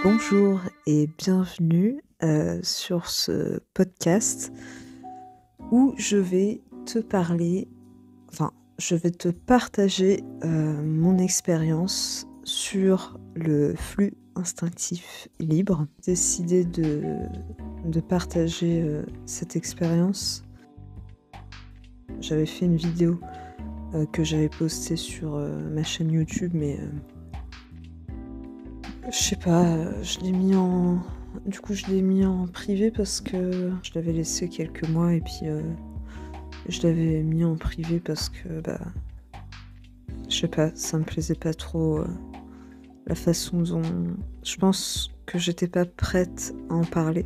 Bonjour et bienvenue sur ce podcast où je vais te parler, je vais te partager mon expérience sur le flux instinctif libre. J'ai décidé de partager cette expérience. J'avais fait une vidéo que j'avais postée sur ma chaîne YouTube, mais je sais pas, je l'ai mis en privé parce que je l'avais laissé quelques mois et puis je l'avais mis en privé parce que je sais pas, ça me plaisait pas trop la façon dont je pense que j'étais pas prête à en parler.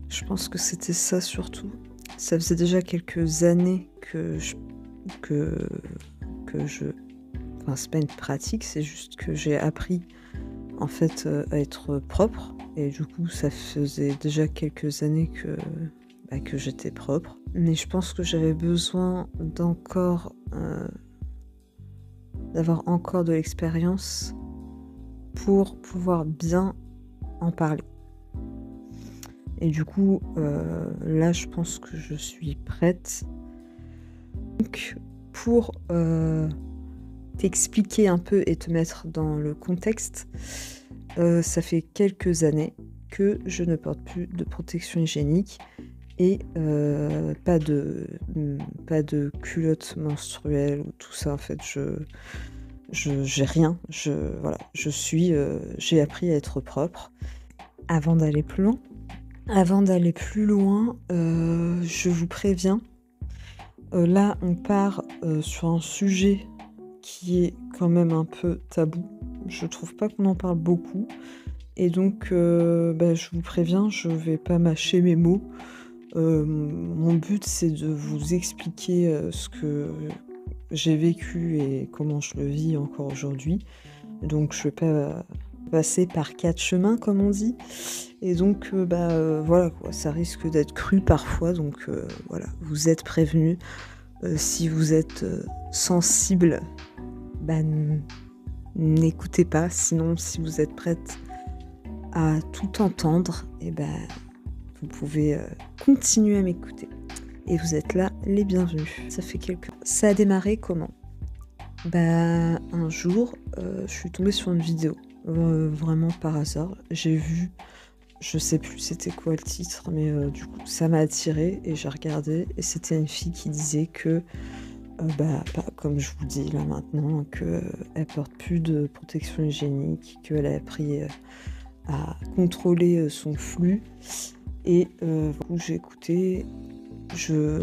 Je pense que c'était ça surtout. Ça faisait déjà quelques années que je enfin c'est pas une pratique, c'est juste que j'ai appris en fait à être propre et du coup ça faisait déjà quelques années que j'étais propre. Mais je pense que j'avais besoin d'avoir encore de l'expérience pour pouvoir bien en parler. Et du coup là je pense que je suis prête. Donc pour t'expliquer un peu et te mettre dans le contexte, ça fait quelques années que je ne porte plus de protection hygiénique et pas de culotte menstruelle ou tout ça. En fait, j'ai rien. J'ai appris à être propre. Avant d'aller plus loin, je vous préviens, là on part sur un sujet qui est quand même un peu tabou. Je trouve pas qu'on en parle beaucoup. Et donc, je vous préviens, je vais pas mâcher mes mots. Mon but, c'est de vous expliquer ce que j'ai vécu et comment je le vis encore aujourd'hui. Donc, je vais pas passer par 4 chemins, comme on dit. Et donc, voilà quoi, ça risque d'être cru parfois. Donc, voilà, vous êtes prévenus. Si vous êtes sensible, n'écoutez pas. Sinon, si vous êtes prête à tout entendre, vous pouvez continuer à m'écouter. Et vous êtes là, les bienvenus. Ça a démarré comment ? Un jour, je suis tombée sur une vidéo, vraiment par hasard. J'ai vu, je sais plus c'était quoi le titre, mais du coup, ça m'a attirée et j'ai regardé. Et c'était une fille qui disait que, comme je vous dis là maintenant, qu'elle porte plus de protection hygiénique, qu'elle a appris à contrôler son flux. Et du coup, j'ai écouté.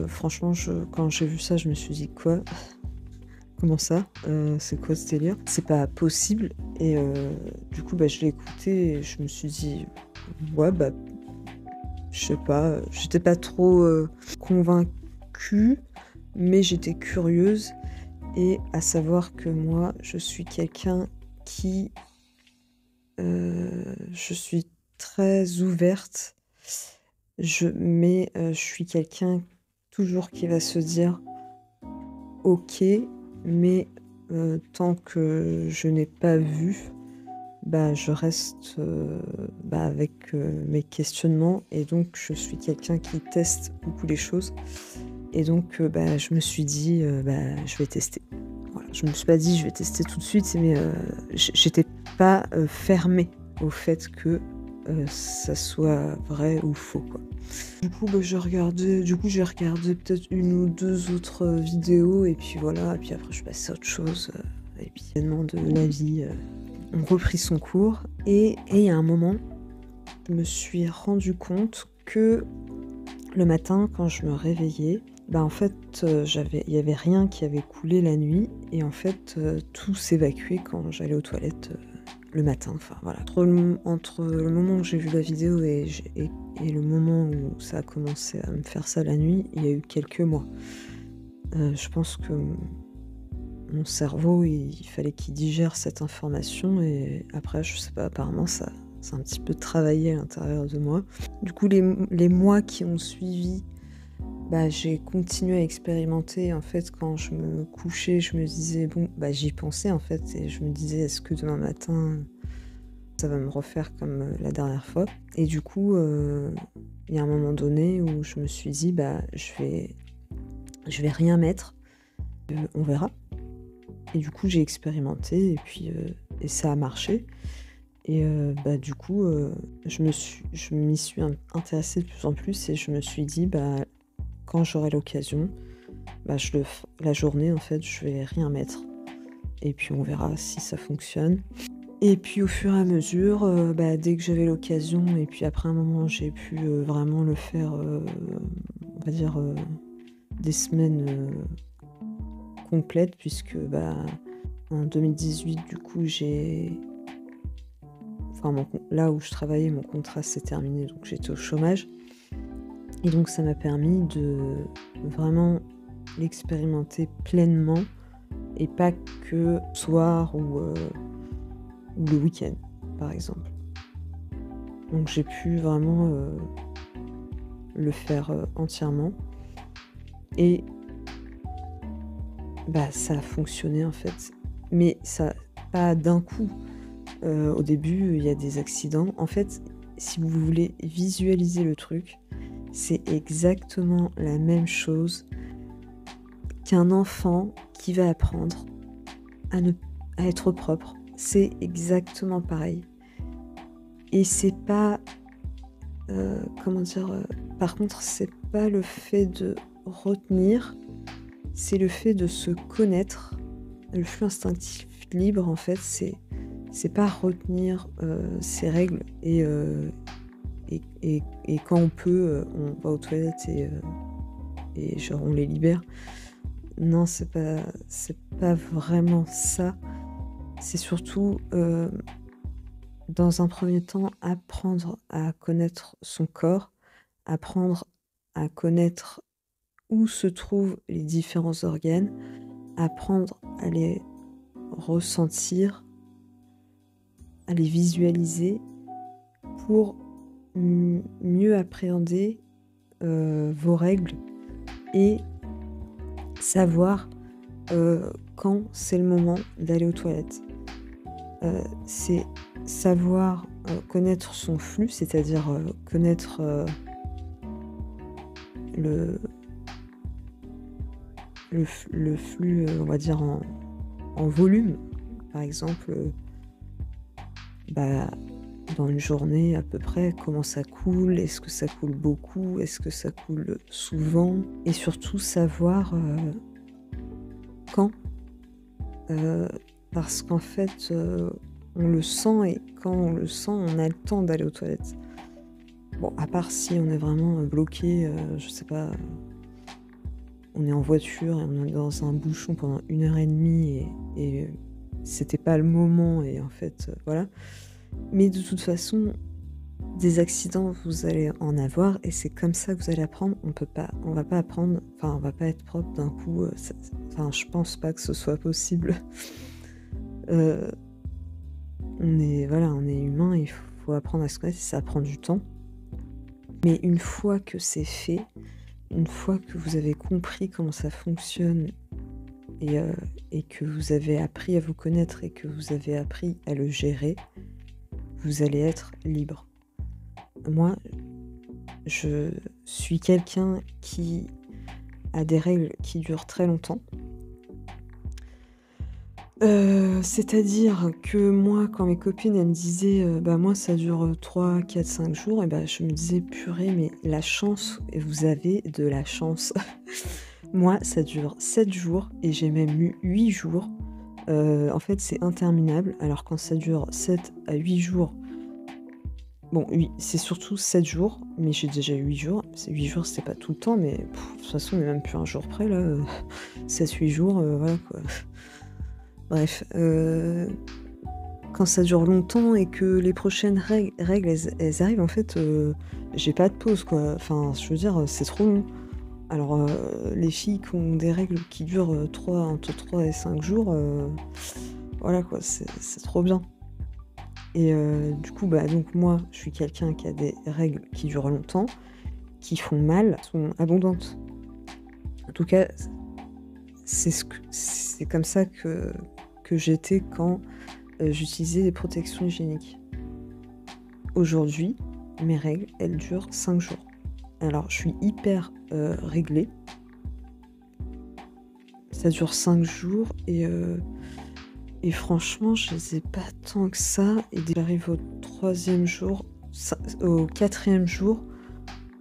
Franchement, quand j'ai vu ça, je me suis dit quoi ? Comment ça ? C'est quoi ce délire ? C'est pas possible. Et du coup, je l'ai écouté et je me suis dit ouais, je sais pas. J'étais pas trop convaincue, mais j'étais curieuse. Et à savoir que moi, je suis quelqu'un qui je suis très ouverte. Mais je suis quelqu'un toujours qui va se dire ok, mais tant que je n'ai pas vu, je reste avec mes questionnements. Et donc je suis quelqu'un qui teste beaucoup les choses. Et donc je me suis dit je vais tester. Voilà. Je me suis pas dit je vais tester tout de suite, mais j'étais pas fermée au fait que ça soit vrai ou faux, quoi. Du coup, j'ai regardé peut-être une ou deux autres vidéos et puis voilà. Et puis après, je suis passée à autre chose. Et puis, évidemment, de la vie ont repris son cours. Et il y a un moment, je me suis rendu compte que le matin, quand je me réveillais, en fait, il y avait rien qui avait coulé la nuit. Et en fait, tout s'évacuait quand j'allais aux toilettes le matin. Enfin, voilà. Entre le moment où j'ai vu la vidéo et le moment où ça a commencé à me faire ça la nuit, il y a eu quelques mois. Je pense que mon cerveau, il fallait qu'il digère cette information et après, je sais pas, apparemment, ça a un petit peu travaillé à l'intérieur de moi. Du coup, les mois qui ont suivi, j'ai continué à expérimenter. En fait, quand je me couchais, je me disais, j'y pensais en fait, et je me disais, est-ce que demain matin, ça va me refaire comme la dernière fois. Et du coup, il y a un moment donné où je me suis dit, bah, je vais rien mettre, on verra. Et du coup, j'ai expérimenté et puis et ça a marché. Et bah, du coup, je m'y suis intéressée de plus en plus et je me suis dit, bah, quand j'aurai l'occasion, bah, la journée, en fait, je vais rien mettre. Et puis on verra si ça fonctionne. Et puis au fur et à mesure, bah, dès que j'avais l'occasion et puis après un moment, j'ai pu vraiment le faire, on va dire, des semaines complètes, puisque bah, en 2018, du coup, là où je travaillais, mon contrat s'est terminé, donc j'étais au chômage. Et donc ça m'a permis de vraiment l'expérimenter pleinement et pas que soir ou le week-end, par exemple. Donc j'ai pu vraiment le faire entièrement. Et bah, ça a fonctionné en fait. Mais ça, pas d'un coup. Au début, il y a des accidents. En fait, si vous voulez visualiser le truc, c'est exactement la même chose qu'un enfant qui va apprendre à être propre. C'est exactement pareil. Et c'est pas, comment dire, par contre, c'est pas le fait de retenir, c'est le fait de se connaître. Le flux instinctif libre, en fait, c'est pas retenir ses règles et quand on peut, on va aux toilettes et genre on les libère. Non, c'est pas vraiment ça. C'est surtout, dans un premier temps, apprendre à connaître son corps, apprendre à connaître où se trouvent les différents organes, apprendre à les ressentir, à les visualiser pour mieux appréhender vos règles et savoir quand c'est le moment d'aller aux toilettes. C'est savoir connaître son flux, c'est-à-dire connaître le flux, on va dire en volume. Par exemple, bah, dans une journée à peu près, comment ça coule, est-ce que ça coule beaucoup, est-ce que ça coule souvent, et surtout savoir quand, parce qu'en fait, on le sent et quand on le sent, on a le temps d'aller aux toilettes. Bon, à part si on est vraiment bloqué, je sais pas, on est en voiture et on est dans un bouchon pendant 1 heure et demie et c'était pas le moment et en fait, voilà. Mais de toute façon, des accidents, vous allez en avoir et c'est comme ça que vous allez apprendre. On va pas apprendre, enfin, on va pas être propre d'un coup. Enfin, je pense pas que ce soit possible. On est humain, il faut apprendre à se connaître, ça prend du temps. Mais une fois que c'est fait, une fois que vous avez compris comment ça fonctionne et que vous avez appris à vous connaître et que vous avez appris à le gérer, vous allez être libre. Moi, je suis quelqu'un qui a des règles qui durent très longtemps. C'est-à-dire que moi, quand mes copines, elles me disaient, bah, moi ça dure 3, 4, 5 jours et bah, je me disais: «Purée, mais la chance, et vous avez de la chance». Moi, ça dure 7 jours et j'ai même eu 8 jours. En fait, c'est interminable. Alors quand ça dure 7 à 8 jours, bon oui, c'est surtout 7 jours, mais j'ai déjà eu 8 jours. C'est 8 jours, c'était pas tout le temps, mais de toute façon, on est même plus un jour près là, 7-8 jours, voilà quoi. Bref, quand ça dure longtemps et que les prochaines règles, elles arrivent, en fait, j'ai pas de pause, quoi. Enfin, je veux dire, c'est trop long. Alors, les filles qui ont des règles qui durent entre 3 et 5 jours, voilà, quoi, c'est trop bien. Et du coup, bah, donc moi, je suis quelqu'un qui a des règles qui durent longtemps, qui font mal, sont abondantes. En tout cas, c'est comme ça que j'étais quand j'utilisais des protections hygiéniques. aujourd'hui, mes règles, elles durent 5 jours. Alors, je suis hyper réglée. Ça dure 5 jours et franchement, je les ai pas tant que ça. Et dès que j'arrive au 3e jour, au 4e jour,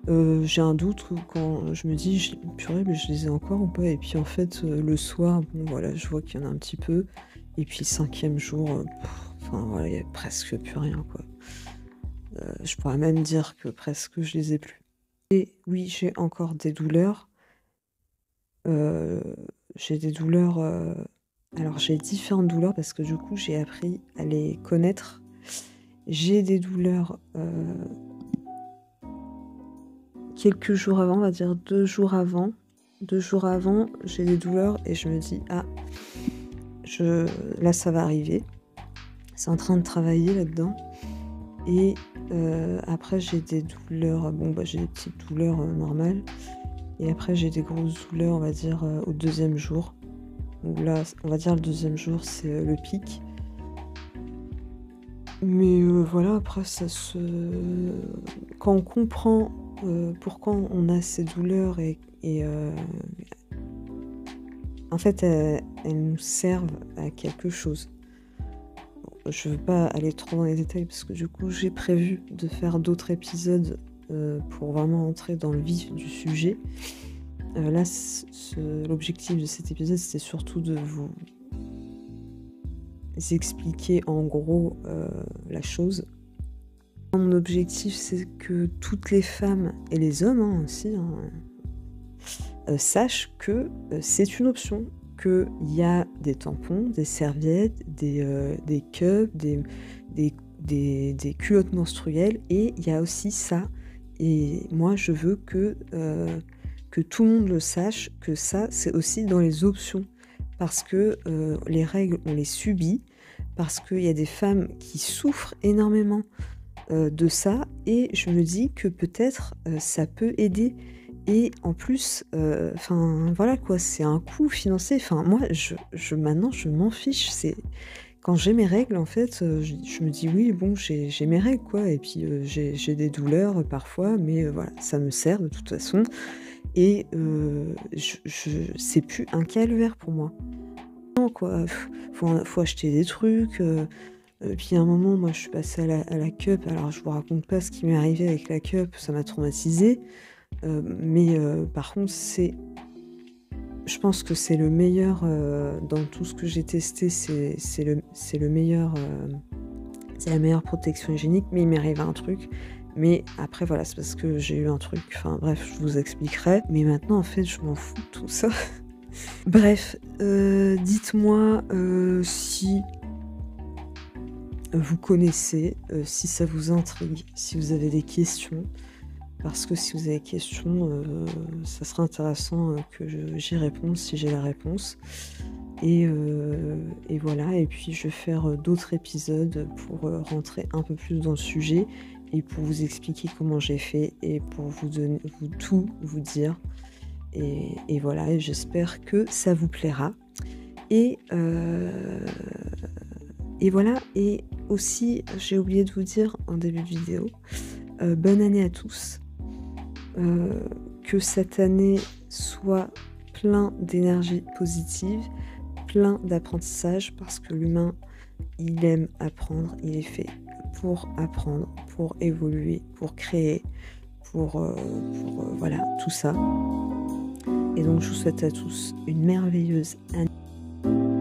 j'ai un doute quand je me dis, purée, mais je les ai encore ou pas? Et puis en fait, le soir, bon voilà, je vois qu'il y en a un petit peu. Et puis le 5e jour, enfin voilà, il y a presque plus rien, quoi. Je pourrais même dire que presque je les ai plus. Et oui, j'ai encore des douleurs. J'ai des douleurs, alors j'ai différentes douleurs parce que du coup, j'ai appris à les connaître. J'ai des douleurs, quelques jours avant, on va dire 2 jours avant. 2 jours avant, j'ai des douleurs et je me dis: «Ah, là, ça va arriver». C'est en train de travailler là-dedans et après j'ai des douleurs, bon, bah, j'ai des petites douleurs, normales et après j'ai des grosses douleurs, on va dire, au 2e jour. Où là, on va dire le 2e jour, c'est, le pic. Mais voilà, après ça se quand on comprend, pourquoi on a ces douleurs et en fait, elles nous servent à quelque chose. Bon, je veux pas aller trop dans les détails parce que du coup, j'ai prévu de faire d'autres épisodes, pour vraiment entrer dans le vif du sujet. Là, l'objectif de cet épisode, c'était surtout de vous expliquer en gros, la chose. Mon objectif, c'est que toutes les femmes et les hommes, hein, aussi, hein, sachent que, c'est une option, qu'il y a des tampons, des serviettes, des cups, des culottes menstruelles et il y a aussi ça et moi je veux que tout le monde le sache, que ça, c'est aussi dans les options. Parce que, les règles, on les subit, parce qu'il y a des femmes qui souffrent énormément, de ça et je me dis que peut-être, ça peut aider et en plus, enfin voilà quoi, c'est un coût financier. Enfin moi maintenant je m'en fiche, c'est quand j'ai mes règles en fait, je me dis: «Oui bon j'ai mes règles quoi» et puis, j'ai des douleurs, parfois mais, voilà, ça me sert de toute façon et c'est plus un calvaire pour moi. Non quoi, faut acheter des trucs, puis à un moment, moi, je suis passée à la cup. Alors, je vous raconte pas ce qui m'est arrivé avec la cup, ça m'a traumatisée. Mais par contre, je pense que c'est le meilleur, dans tout ce que j'ai testé, c'est le meilleur, c'est la meilleure protection hygiénique. Mais il m'est arrivé un truc. Mais après, voilà, c'est parce que j'ai eu un truc. Enfin bref, je vous expliquerai. Mais maintenant, en fait, je m'en fous de tout ça. Bref, dites-moi si vous connaissez, si ça vous intrigue, si vous avez des questions. Parce que si vous avez des questions, ça serait intéressant, que j'y réponde si j'ai la réponse. Et voilà, et puis je vais faire, d'autres épisodes pour, rentrer un peu plus dans le sujet et pour vous expliquer comment j'ai fait et pour vous tout vous dire. Et voilà, et j'espère que ça vous plaira. Et voilà, et aussi, j'ai oublié de vous dire en début de vidéo, bonne année à tous. Que cette année soit plein d'énergie positive, plein d'apprentissage, parce que l'humain, il aime apprendre, il est fait pour apprendre, pour évoluer, pour créer, pour voilà, tout ça. Et donc je vous souhaite à tous une merveilleuse année.